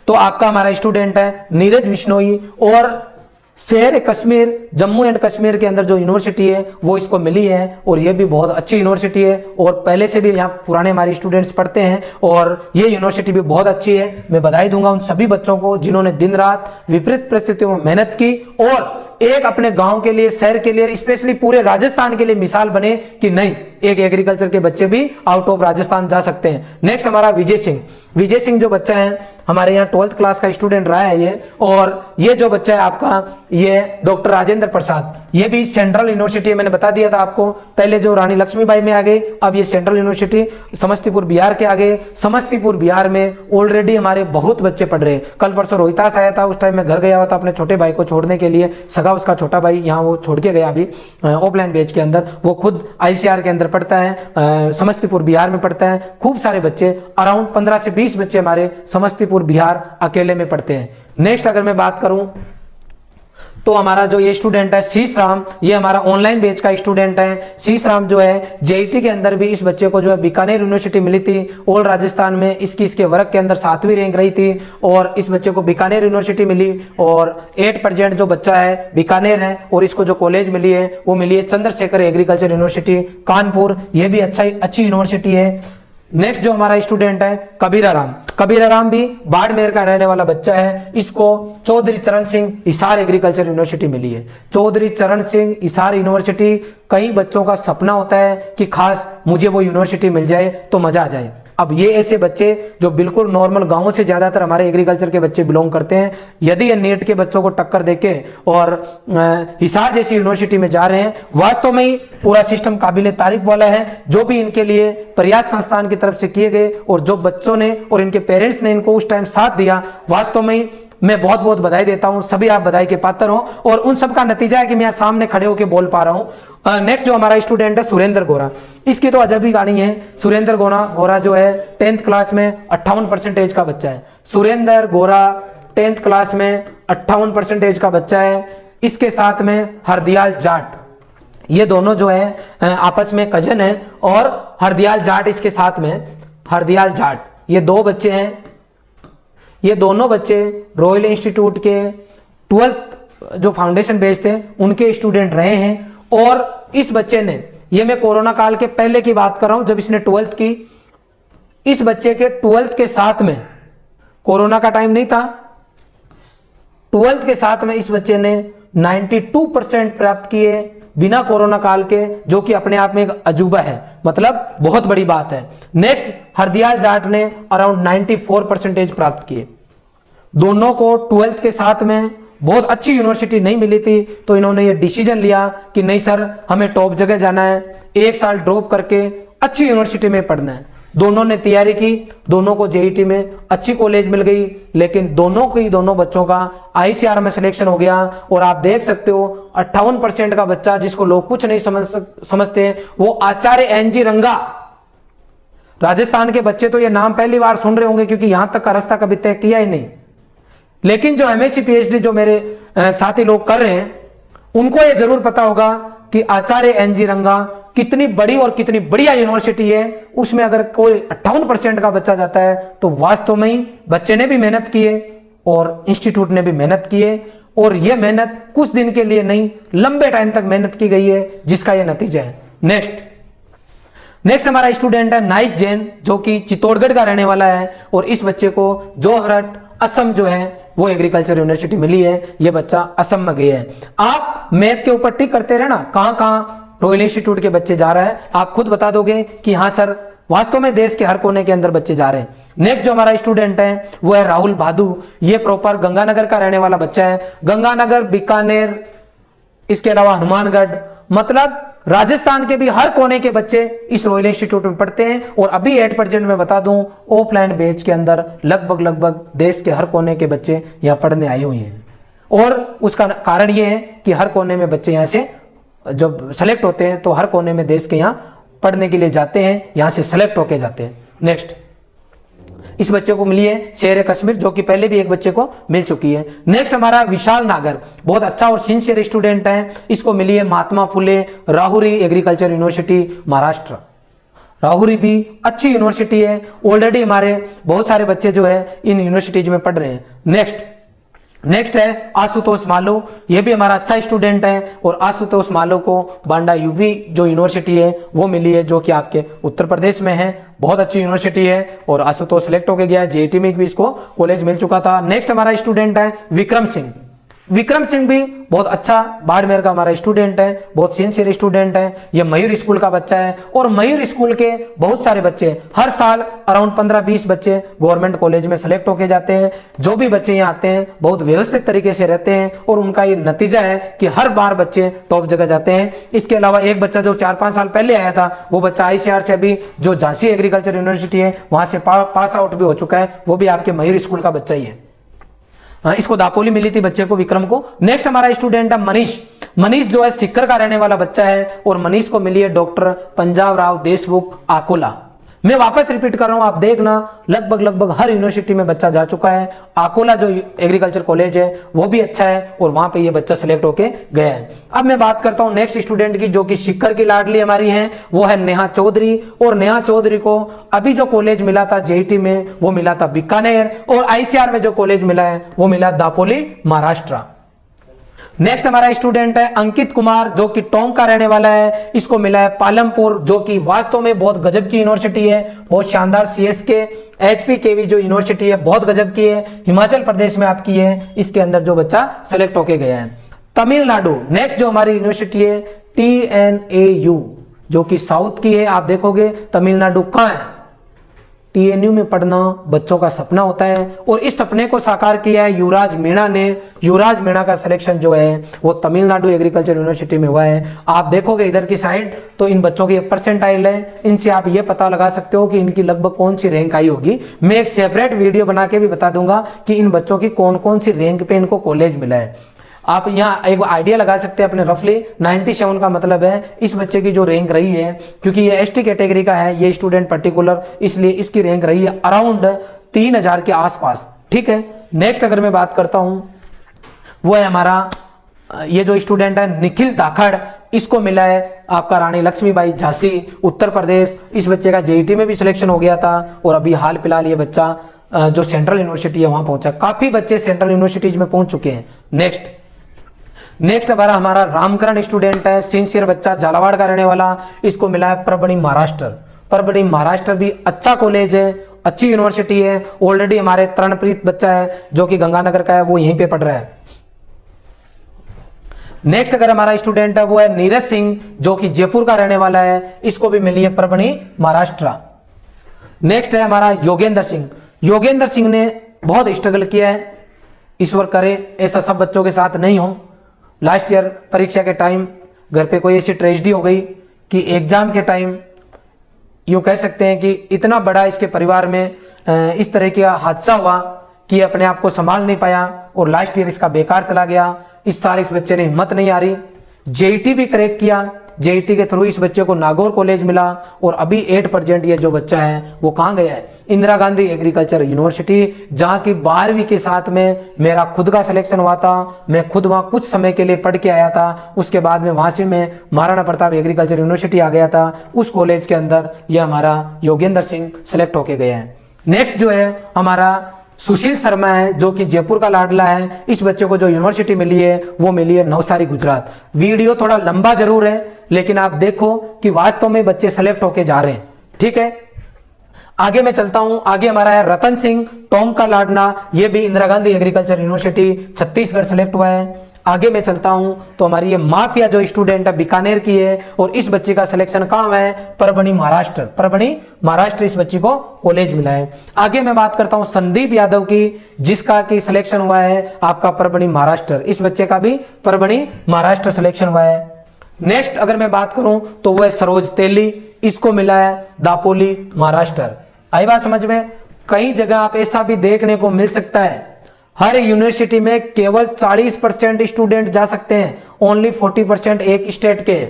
तो आपका हमारा स्टूडेंट है नीरज बिश्नोई और शहर कश्मीर, जम्मू एंड कश्मीर के अंदर जो यूनिवर्सिटी है वो इसको मिली है और ये भी बहुत अच्छी यूनिवर्सिटी है और पहले से भी यहाँ पुराने हमारे स्टूडेंट्स पढ़ते हैं और ये यूनिवर्सिटी भी बहुत अच्छी है। मैं बधाई दूंगा उन सभी बच्चों को जिन्होंने दिन रात विपरीत परिस्थितियों में मेहनत की और एक अपने गांव के लिए, शहर के लिए, स्पेशली पूरे राजस्थान के लिए मिसाल बने कि नहीं, एक एग्रीकल्चर के बच्चे भी आउट ऑफ राजस्थान जा सकते हैं। नेक्स्ट हमारा विजय सिंह। विजय सिंह जो बच्चा है हमारे यहाँ 12th क्लास का स्टूडेंट रहा है ये, और ये जो बच्चा है आपका ये डॉक्टर राजेंद्र प्रसाद, ये भी सेंट्रल यूनिवर्सिटी है। मैंने बता दिया था आपको, पहले जो रानी लक्ष्मीबाई में आ गए, अब ये सेंट्रल यूनिवर्सिटी समस्तीपुर बिहार के आगे। समस्तीपुर बिहार में ऑलरेडी हमारे बहुत बच्चे पढ़ रहे हैं। कल परसों रोहितास आया था, उस टाइम मैं घर गया हुआ था अपने छोटे भाई को छोड़ने के लिए, सगा उसका छोटा भाई यहाँ वो छोड़ के गया अभी ऑफलाइन बैच के अंदर। वो खुद आईसीआर के अंदर पढ़ता है, समस्तीपुर बिहार में पढ़ता है। खूब सारे बच्चे, अराउंड 15 से 20 बच्चे हमारे समस्तीपुर बिहार अकेले में पढ़ते हैं। नेक्स्ट अगर मैं बात करूं तो हमारा जो ये स्टूडेंट है शीश राम, ये हमारा ऑनलाइन बैच का स्टूडेंट है। शीश राम जो है जेईटी के अंदर भी इस बच्चे को जो है बीकानेर यूनिवर्सिटी मिली थी, ऑल राजस्थान में इसके वर्ग के अंदर 7वीं रैंक रही थी और इस बच्चे को बीकानेर यूनिवर्सिटी मिली और 8% जो बच्चा है बीकानेर है और इसको जो कॉलेज मिली है वो मिली है चंद्रशेखर एग्रीकल्चर यूनिवर्सिटी कानपुर। ये भी अच्छी यूनिवर्सिटी है। नेक्स्ट जो हमारा स्टूडेंट है कबीरा राम, कबीरा राम भी बाड़मेर का रहने वाला बच्चा है। इसको चौधरी चरण सिंह हिसार एग्रीकल्चर यूनिवर्सिटी मिली है। चौधरी चरण सिंह हिसार यूनिवर्सिटी, कई बच्चों का सपना होता है कि खास मुझे वो यूनिवर्सिटी मिल जाए तो मजा आ जाए। अब ये ऐसे बच्चे जो बिल्कुल नॉर्मल गांवों से ज्यादातर हमारे एग्रीकल्चर के बच्चे बिलोंग करते हैं, यदि ये नीट के बच्चों को टक्कर देके और हिसार जैसी यूनिवर्सिटी में जा रहे हैं, वास्तव में ही पूरा सिस्टम काबिल तारीफ वाला है। जो भी इनके लिए प्रयास संस्थान की तरफ से किए गए और जो बच्चों ने और इनके पेरेंट्स ने इनको उस टाइम साथ दिया, वास्तव में ही मैं बहुत बहुत बधाई देता हूं। सभी आप बधाई के पात्र हो और उन सब का नतीजा है कि मैं सामने खड़े होकर बोल पा रहा हूं। नेक्स्ट जो हमारा स्टूडेंट है सुरेंद्र गोरा, इसकी तो अजब ही कहानी है। सुरेंद्र गोरा जो है 10th क्लास में 58% का बच्चा है। सुरेंद्र गोरा 10th क्लास में 58% का बच्चा है। इसके साथ में हरदयाल जाट, ये दोनों जो है आपस में कजन है और हरदयाल जाट इसके साथ में, हरदयाल जाट, ये दो बच्चे हैं। ये दोनों बच्चे रॉयल इंस्टीट्यूट के 12th जो फाउंडेशन बेच थे उनके स्टूडेंट रहे हैं। और इस बच्चे ने, ये मैं कोरोना काल के पहले की बात कर रहा हूं जब इसने 12th की, इस बच्चे के 12th के साथ में, कोरोना का टाइम नहीं था, 12th के साथ में इस बच्चे ने 92% प्राप्त किए बिना कोरोना काल के, जो कि अपने आप में एक अजूबा है, मतलब बहुत बड़ी बात है। नेक्स्ट हरदयाल जाट ने अराउंड 94% प्राप्त किए। दोनों को 12th के साथ में बहुत अच्छी यूनिवर्सिटी नहीं मिली थी, तो इन्होंने ये डिसीजन लिया कि नहीं सर, हमें टॉप जगह जाना है, 1 साल ड्रॉप करके अच्छी यूनिवर्सिटी में पढ़ना है। दोनों ने तैयारी की, दोनों को जेईटी में अच्छी कॉलेज मिल गई, लेकिन दोनों बच्चों का आईसीआर में सिलेक्शन हो गया। और आप देख सकते हो 58% का बच्चा, जिसको लोग कुछ नहीं समझते, वो आचार्य एनजी रंगा, राजस्थान के बच्चे तो ये नाम पहली बार सुन रहे होंगे क्योंकि यहां तक का रास्ता कभी तय किया ही नहीं। लेकिन जो एमएससी पीएचडी जो मेरे साथी लोग कर रहे हैं, उनको ये जरूर पता होगा कि आचार्य एनजी रंगा कितनी बड़ी और कितनी बढ़िया यूनिवर्सिटी है। उसमें अगर कोई 58% का बच्चा जाता है तो वास्तव में ही बच्चे ने भी मेहनत की है और इंस्टीट्यूट ने भी मेहनत की है, और यह मेहनत कुछ दिन के लिए नहीं, लंबे टाइम तक मेहनत की गई है, जिसका यह नतीजा है। नेक्स्ट हमारा स्टूडेंट है नाइस जैन, जो कि चित्तौड़गढ़ का रहने वाला है, और इस बच्चे को जोरहट असम जो है वो एग्रीकल्चर यूनिवर्सिटी मिली है। ये बच्चा असम में गया है। आप मैप के ऊपर टिक करते रहना, कहां कहां रॉयल इंस्टीट्यूट के बच्चे जा रहे हैं, आप खुद बता दोगे कि हाँ सर, वास्तव में देश के हर कोने के अंदर बच्चे जा रहे हैं। नेक्स्ट जो हमारा स्टूडेंट है वो है राहुल भादु। ये प्रॉपर गंगानगर का रहने वाला बच्चा है। गंगानगर, बीकानेर, इसके अलावा हनुमानगढ़, मतलब राजस्थान के भी हर कोने के बच्चे इस रॉयल इंस्टीट्यूट में पढ़ते हैं। और अभी 8% में बता दूं, ऑफलाइन बैच के अंदर लगभग देश के हर कोने के बच्चे यहाँ पढ़ने आए हुए हैं। और उसका कारण ये है कि हर कोने में बच्चे यहाँ से जब सेलेक्ट होते हैं तो हर कोने में देश के यहाँ पढ़ने के लिए जाते हैं, यहाँ से सेलेक्ट होके जाते हैं। नेक्स्ट इस बच्चे को मिली है शेर कश्मीर, जो कि पहले भी एक बच्चे को मिल चुकी है। नेक्स्ट हमारा विशाल नागर, बहुत अच्छा और सिंसियर स्टूडेंट है। इसको मिली है महात्मा फुले राहुरी एग्रीकल्चर यूनिवर्सिटी, महाराष्ट्र। राहुरी भी अच्छी यूनिवर्सिटी है। ऑलरेडी हमारे बहुत सारे बच्चे जो है इन यूनिवर्सिटीज में पढ़ रहे हैं। नेक्स्ट है आशुतोष मालो, ये भी हमारा अच्छा स्टूडेंट है। और आशुतोष मालो को बांडा यूबी जो यूनिवर्सिटी है वो मिली है, जो कि आपके उत्तर प्रदेश में है। बहुत अच्छी यूनिवर्सिटी है और आशुतोष सिलेक्ट होके गया है। जेईटी में भी इसको कॉलेज मिल चुका था। नेक्स्ट हमारा स्टूडेंट है विक्रम सिंह। विक्रम सिंह भी बहुत अच्छा बाड़मेर का हमारा स्टूडेंट है, बहुत सिंसियर स्टूडेंट है। ये मयूर स्कूल का बच्चा है। और मयूर स्कूल के बहुत सारे बच्चे हर साल अराउंड 15-20 बच्चे गवर्नमेंट कॉलेज में सेलेक्ट होके जाते हैं। जो भी बच्चे यहाँ आते हैं बहुत व्यवस्थित तरीके से रहते हैं, और उनका ये नतीजा है कि हर बार बच्चे टॉप जगह जाते हैं। इसके अलावा एक बच्चा जो 4-5 साल पहले आया था, वो बच्चा आईसीआर से अभी जो झांसी एग्रीकल्चर यूनिवर्सिटी है वहां से पास आउट भी हो चुका है, वो भी आपके मयूर स्कूल का बच्चा ही है। इसको दापोली मिली थी बच्चे को, विक्रम को। नेक्स्ट हमारा स्टूडेंट है मनीष। मनीष जो है सिक्कर का रहने वाला बच्चा है, और मनीष को मिली है डॉक्टर पंजाब राव देशमुख अकोला। मैं वापस रिपीट कर रहा हूं, आप देखना लगभग हर यूनिवर्सिटी में बच्चा जा चुका है। अकोला जो एग्रीकल्चर कॉलेज है वो भी अच्छा है, और वहां पे ये बच्चा सिलेक्ट होके गया है। अब मैं बात करता हूं नेक्स्ट स्टूडेंट की, जो कि सिक्कर की लाडली हमारी है, वो है नेहा चौधरी। और नेहा चौधरी को अभी जो कॉलेज मिला था जेईटी में वो मिला था बीकानेर, और आईसीआर में जो कॉलेज मिला है वो मिला दापोली, महाराष्ट्र। नेक्स्ट हमारा स्टूडेंट है अंकित कुमार, जो कि टोंक का रहने वाला है। इसको मिला है पालमपुर, जो कि वास्तव में बहुत गजब की यूनिवर्सिटी है, बहुत शानदार। सीएसके एचपीकेवी जो यूनिवर्सिटी है बहुत गजब की है, हिमाचल प्रदेश में आपकी है। इसके अंदर जो बच्चा सेलेक्ट होके गया है। तमिलनाडु नेक्स्ट जो हमारी यूनिवर्सिटी है TNAU, जो कि साउथ की है। आप देखोगे तमिलनाडु कहाँ है, TNU में पढ़ना बच्चों का सपना होता है, और इस सपने को साकार किया है युवराज मीणा ने। युवराज मीणा का सिलेक्शन जो है वो तमिलनाडु एग्रीकल्चर यूनिवर्सिटी में हुआ है। आप देखोगे इधर की साइड तो इन बच्चों की परसेंटाइल है, इनसे आप ये पता लगा सकते हो कि इनकी लगभग कौन सी रैंक आई होगी। मैं एक सेपरेट वीडियो बना के भी बता दूंगा कि इन बच्चों की कौन कौन सी रैंक पे इनको कॉलेज मिला है। आप यहाँ एक आइडिया लगा सकते हैं अपने रफली 97 का मतलब है इस बच्चे की जो रैंक रही है, क्योंकि ये एसटी कैटेगरी का है ये स्टूडेंट पर्टिकुलर, इसलिए इसकी रैंक रही है अराउंड 3000 के आसपास। ठीक है। नेक्स्ट अगर मैं बात करता हूं वो है हमारा ये जो स्टूडेंट है निखिल धाखड़। इसको मिला है आपका रानी लक्ष्मीबाई झांसी, उत्तर प्रदेश। इस बच्चे का जेईटी में भी सिलेक्शन हो गया था, और अभी हाल फिलहाल ये बच्चा जो सेंट्रल यूनिवर्सिटी है वहां पहुंचा। काफी बच्चे सेंट्रल यूनिवर्सिटीज में पहुंच चुके हैं। नेक्स्ट हमारा रामकरण स्टूडेंट है, सिंसियर बच्चा, झालावाड़ का रहने वाला, इसको मिला है परभणी महाराष्ट्र। परभणी महाराष्ट्र भी अच्छा कॉलेज है, अच्छी यूनिवर्सिटी है। ऑलरेडी हमारे तरणप्रीत बच्चा है जो कि गंगानगर का है, वो यहीं पे पढ़ रहा है। नेक्स्ट अगर हमारा स्टूडेंट है वो है नीरज सिंह जो कि जयपुर का रहने वाला है, इसको भी मिली है परभणी महाराष्ट्र। नेक्स्ट है हमारा योगेंद्र सिंह। योगेंद्र सिंह ने बहुत स्ट्रगल किया है, ईश्वर करे ऐसा सब बच्चों के साथ नहीं हो। लास्ट ईयर परीक्षा के टाइम घर पे कोई ऐसी ट्रेजेडी हो गई कि एग्जाम के टाइम यूं कह सकते हैं कि इतना बड़ा इसके परिवार में इस तरह का हादसा हुआ कि अपने आप को संभाल नहीं पाया और लास्ट ईयर इसका बेकार चला गया। इस साल इस बच्चे ने हिम्मत नहीं आ रही, जेईटी भी क्रैक किया, जेईटी के थ्रू इस बच्चे को नागौर कॉलेज मिला और अभी 8% ये जो बच्चा है वो कहाँ गया है, इंदिरा गांधी एग्रीकल्चर यूनिवर्सिटी, जहाँ की 12वीं के साथ में मेरा खुद का सिलेक्शन हुआ था। मैं खुद वहाँ कुछ समय के लिए पढ़ के आया था, उसके बाद में वहाँ से मैं महाराणा प्रताप एग्रीकल्चर यूनिवर्सिटी आ गया था। उस कॉलेज के अंदर ये हमारा योगेंद्र सिंह सेलेक्ट होके गया है। नेक्स्ट जो है हमारा सुशील शर्मा है जो कि जयपुर का लाडला है। इस बच्चे को जो यूनिवर्सिटी मिली है वो मिली है नवसारी गुजरात। वीडियो थोड़ा लंबा जरूर है लेकिन आप देखो कि वास्तव में बच्चे सेलेक्ट होके जा रहे हैं। ठीक है, आगे मैं चलता हूं। आगे हमारा है रतन सिंह, टॉम का लाडला, ये भी Indira Gandhi agriculture university Chhattisgarh select हुआ है। आगे मैं चलता हूं तो हमारी ये माफिया जो स्टूडेंट है बीकानेर की है और इस बच्चे का सिलेक्शन कहाँ है, परभणी महाराष्ट्र। परभणी महाराष्ट्र इस बच्चे को कॉलेज मिला है। आगे मैं बात करता हूं संदीप यादव की, जिसका की सिलेक्शन हुआ है आपका परभणी महाराष्ट्र। इस बच्चे का भी परभणी महाराष्ट्र सिलेक्शन हुआ है। नेक्स्ट अगर मैं बात करूं तो वह सरोज तेली, इसको मिला है दापोली महाराष्ट्र। आई बात समझ में? कई जगह आप ऐसा भी देखने को मिल सकता है, हर यूनिवर्सिटी में केवल 40% स्टूडेंट जा सकते हैं, ओनली 40% एक स्टेट के।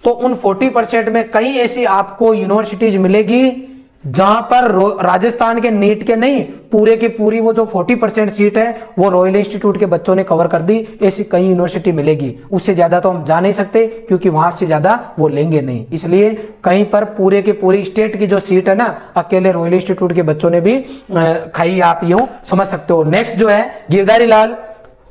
तो उन 40% में कई ऐसी आपको यूनिवर्सिटीज मिलेगी जहां पर राजस्थान के नीट के नहीं, पूरे की पूरी वो जो 40% सीट है वो रॉयल इंस्टीट्यूट के बच्चों ने कवर कर दी। ऐसी कई यूनिवर्सिटी मिलेगी, उससे ज्यादा तो हम जा नहीं सकते क्योंकि वहां से ज्यादा वो लेंगे नहीं। इसलिए कहीं पर पूरे के पूरी स्टेट की जो सीट है ना, अकेले रॉयल इंस्टीट्यूट के बच्चों ने भी खाई, आप यूं समझ सकते हो। नेक्स्ट जो है गिरधारी लाल,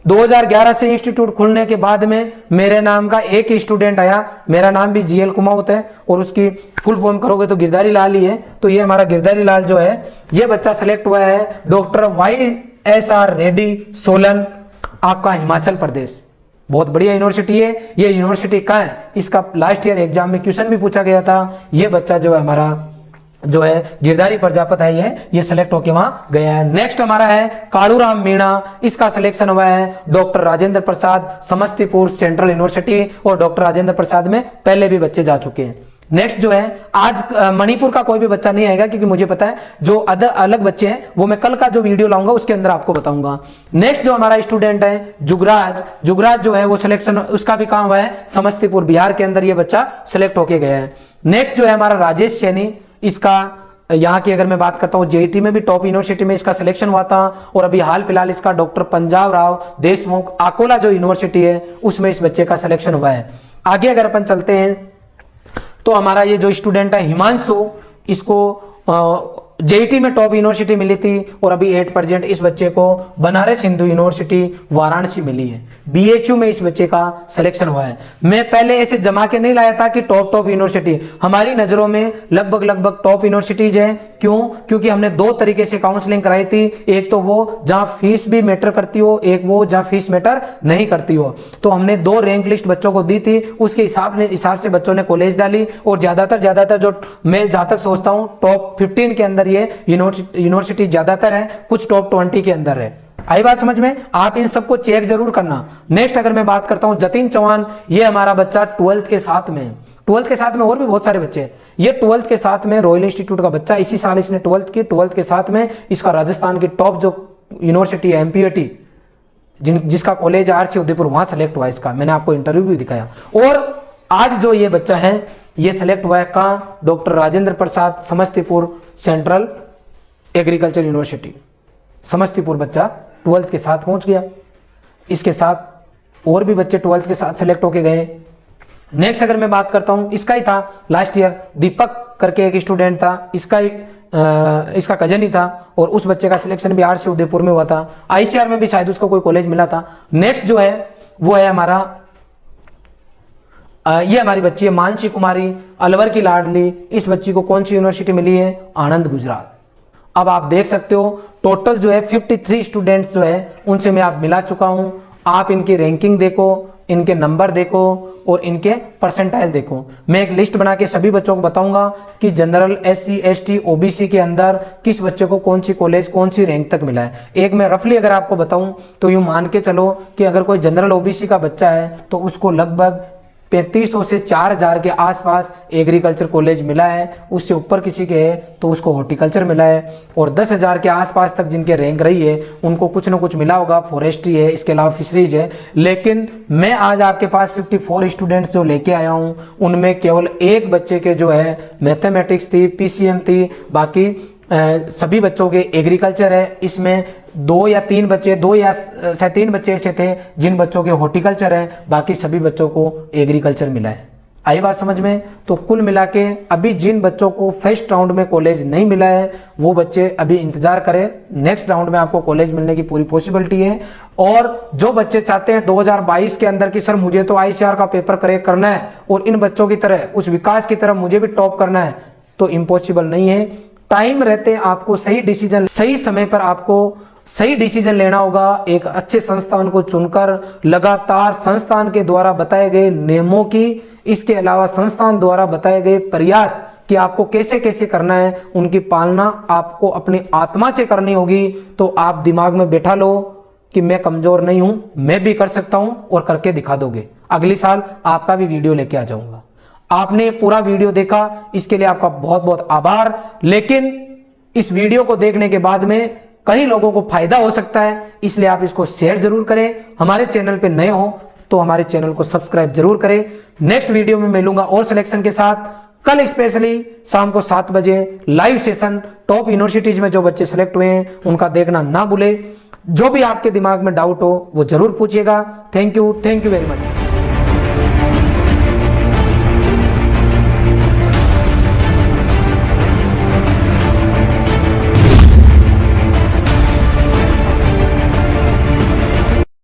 2011 से इंस्टीट्यूट खुलने के बाद में मेरे नाम का एक ही स्टूडेंट आया। मेरा नाम भी जीएल कुमाऊत है और उसकी फुल फॉर्म करोगे तो गिरधारी लाल ही है। तो ये हमारा गिरधारी लाल जो है ये बच्चा सिलेक्ट हुआ है डॉक्टर YSR रेड्डी, सोलन, आपका हिमाचल प्रदेश। बहुत बढ़िया यूनिवर्सिटी है। ये यूनिवर्सिटी कहाँ है, इसका लास्ट ईयर एग्जाम में क्वेश्चन भी पूछा गया था। ये बच्चा जो है हमारा जो है गिरधारी प्रजापत है, ये सिलेक्ट होके वहां गया है। नेक्स्ट हमारा है कालूराम मीणा, इसका सिलेक्शन हुआ है doctor Rajendra Prasad, Samastipur central university, और डॉक्टर राजेंद्र प्रसाद में पहले भी बच्चे जा चुके हैं। नेक्स्ट जो है आज मणिपुर का कोई भी बच्चा नहीं आएगा क्योंकि मुझे पता है जो अलग बच्चे हैं वो मैं कल का जो वीडियो लाऊंगा उसके अंदर आपको बताऊंगा। नेक्स्ट जो हमारा स्टूडेंट है जुगराज जो है वो सिलेक्शन उसका भी काम हुआ है समस्तीपुर बिहार के अंदर, ये बच्चा सिलेक्ट होके गया है। नेक्स्ट जो है हमारा राजेश सैनी, इसका यहाँ की अगर मैं बात करता हूँ जेईटी में भी टॉप यूनिवर्सिटी में इसका सिलेक्शन हुआ था और अभी हाल फिलहाल इसका डॉक्टर पंजाब राव देशमुख अकोला जो यूनिवर्सिटी है उसमें इस बच्चे का सिलेक्शन हुआ है। आगे अगर अपन चलते हैं तो हमारा ये जो स्टूडेंट है हिमांशु, इसको जेईटी में टॉप यूनिवर्सिटी मिली थी और अभी 8% इस बच्चे को बनारस हिंदू यूनिवर्सिटी वाराणसी मिली है। बीएचयू में इस बच्चे का सिलेक्शन हुआ है। मैं पहले ऐसे जमा के नहीं लाया था कि टॉप यूनिवर्सिटी, हमारी नजरों में लगभग टॉप यूनिवर्सिटीज है। क्यों? क्योंकि हमने दो तरीके से काउंसलिंग कराई थी, एक तो वो जहां फीस भी मैटर करती हो, एक वो जहां फीस मैटर नहीं करती हो। तो हमने 2 रैंक लिस्ट बच्चों को दी थी, उसके हिसाब से बच्चों ने कॉलेज डाली और ज्यादातर जो मैं जहां तक सोचता हूं टॉप 15 के अंदर ये यूनिवर्सिटी ज्यादातर है, कुछ टॉप 20 के अंदर है। आई बात समझ में? आप इन सबको चेक जरूर करना। नेक्स्ट अगर मैं बात करता हूं जतिन चौहान, ये हमारा बच्चा 12th के साथ में, 12th के साथ में और भी बहुत सारे बच्चे, ये 12th के साथ में रॉयल इंस्टीट्यूट का बच्चा, इसी साल इसने 12th की, 12th के साथ में इसका राजस्थान की टॉप जो यूनिवर्सिटी है एमपीएटी जिसका कॉलेज आरसी उदयपुर, वहां सेलेक्ट हुआ इसका, मैंने आपको इंटरव्यू भी दिखाया। और आज जो ये बच्चा है ये सेलेक्ट हुआ है कहाँ, doctor Rajendra Prasad Samastipur central agriculture university, Samastipur बच्चा 12th के साथ पहुंच गया। इसके साथ और भी बच्चे 12th के साथ सेलेक्ट होके गए। नेक्स्ट अगर मैं बात करता हूं, इसका ही था लास्ट ईयर, दीपक करके एक स्टूडेंट था, इसका इसका कजन ही था और उस बच्चे का सिलेक्शन भी आरसी उदयपुर में हुआ था। आईसीआर में भी शायद उसको कोई कॉलेज मिला था। नेक्स्ट जो है वो है हमारा ये हमारी बच्ची है मानसी कुमारी, अलवर की लाडली। इस बच्ची को कौन सी यूनिवर्सिटी मिली है? आनंद गुजरात। अब आप देख सकते हो टोटल जो है 53 स्टूडेंट्स जो है उनसे मैं आप मिला चुका हूं। आप इनकी रैंकिंग देखो, इनके नंबर देखो और इनके परसेंटाइल देखो। मैं एक लिस्ट बना के सभी बच्चों को बताऊंगा कि जनरल, SC, ST, OBC के अंदर किस बच्चे को कौन सी कॉलेज कौन सी रैंक तक मिला है। एक मैं रफली अगर आपको बताऊं तो यूं मान के चलो कि अगर कोई जनरल OBC का बच्चा है तो उसको लगभग 3500 से 4000 के आसपास एग्रीकल्चर कॉलेज मिला है। उससे ऊपर किसी के है तो उसको हॉर्टिकल्चर मिला है और 10,000 के आसपास तक जिनके रैंक रही है उनको कुछ ना कुछ मिला होगा। फॉरेस्ट्री है, इसके अलावा फिशरीज है। लेकिन मैं आज आपके पास 54 स्टूडेंट्स जो लेके आया हूँ उनमें केवल एक बच्चे के जो है मैथमेटिक्स थी, PCM थी, बाकी सभी बच्चों के एग्रीकल्चर है। इसमें 2 या 3 बच्चे, 2 या शायद 3 बच्चे ऐसे थे जिन बच्चों के हॉर्टिकल्चर है, बाकी सभी बच्चों को एग्रीकल्चर मिला है। आई बात समझ में? तो कुल मिला के अभी जिन बच्चों को फर्स्ट राउंड में कॉलेज नहीं मिला है वो बच्चे अभी इंतजार करें, नेक्स्ट राउंड में आपको कॉलेज मिलने की पूरी पॉसिबिलिटी है। और जो बच्चे चाहते हैं 2022 के अंदर कि सर मुझे तो ICAR का पेपर क्रैक करना है और इन बच्चों की तरह उस विकास की तरफ मुझे भी टॉप करना है, तो इम्पॉसिबल नहीं है। टाइम रहते आपको सही डिसीजन, सही समय पर आपको सही डिसीजन लेना होगा। एक अच्छे संस्थान को चुनकर लगातार संस्थान के द्वारा बताए गए नियमों की, इसके अलावा संस्थान द्वारा बताए गए प्रयास कि आपको कैसे कैसे करना है उनकी पालना आपको अपनी आत्मा से करनी होगी। तो आप दिमाग में बैठा लो कि मैं कमजोर नहीं हूं, मैं भी कर सकता हूं और करके दिखा दोगे। अगले साल आपका भी वीडियो लेके आ जाऊंगा। आपने पूरा वीडियो देखा, इसके लिए आपका बहुत बहुत आभार। लेकिन इस वीडियो को देखने के बाद में कई लोगों को फायदा हो सकता है, इसलिए आप इसको शेयर जरूर करें। हमारे चैनल पे नए हो तो हमारे चैनल को सब्सक्राइब जरूर करें। नेक्स्ट वीडियो में मिलूंगा और सिलेक्शन के साथ। कल स्पेशली शाम को 7 बजे लाइव सेशन टॉप यूनिवर्सिटीज में जो बच्चे सिलेक्ट हुए हैं उनका देखना ना भूले। जो भी आपके दिमाग में डाउट हो वो जरूर पूछिएगा। Thank you very much.